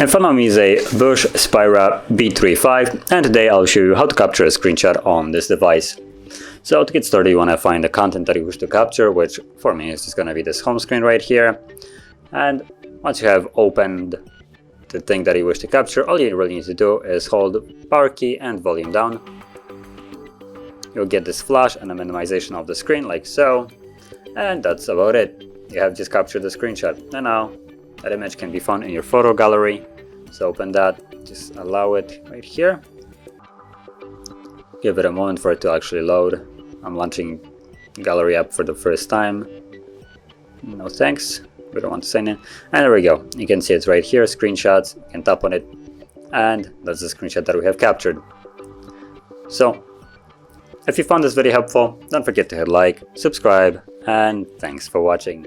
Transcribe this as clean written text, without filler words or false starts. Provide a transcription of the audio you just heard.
In front of me is a BUSH Spira B5, and today I'll show you how to capture a screenshot on this device. So to get started, you want to find the content that you wish to capture, which for me is just going to be this home screen right here. And once you have opened the thing that you wish to capture, all you really need to do is hold power key and volume down. You'll get this flash and a minimization of the screen like so, and that's about it. You have just captured the screenshot, and now that image can be found in your photo gallery. So open that, just allow it right here. Give it a moment for it to actually load. I'm launching gallery app for the first time. No thanks, we don't want to sign in. And there we go, you can see it's right here, screenshots, you can tap on it, and that's the screenshot that we have captured. So, if you found this video helpful, don't forget to hit like, subscribe, and thanks for watching.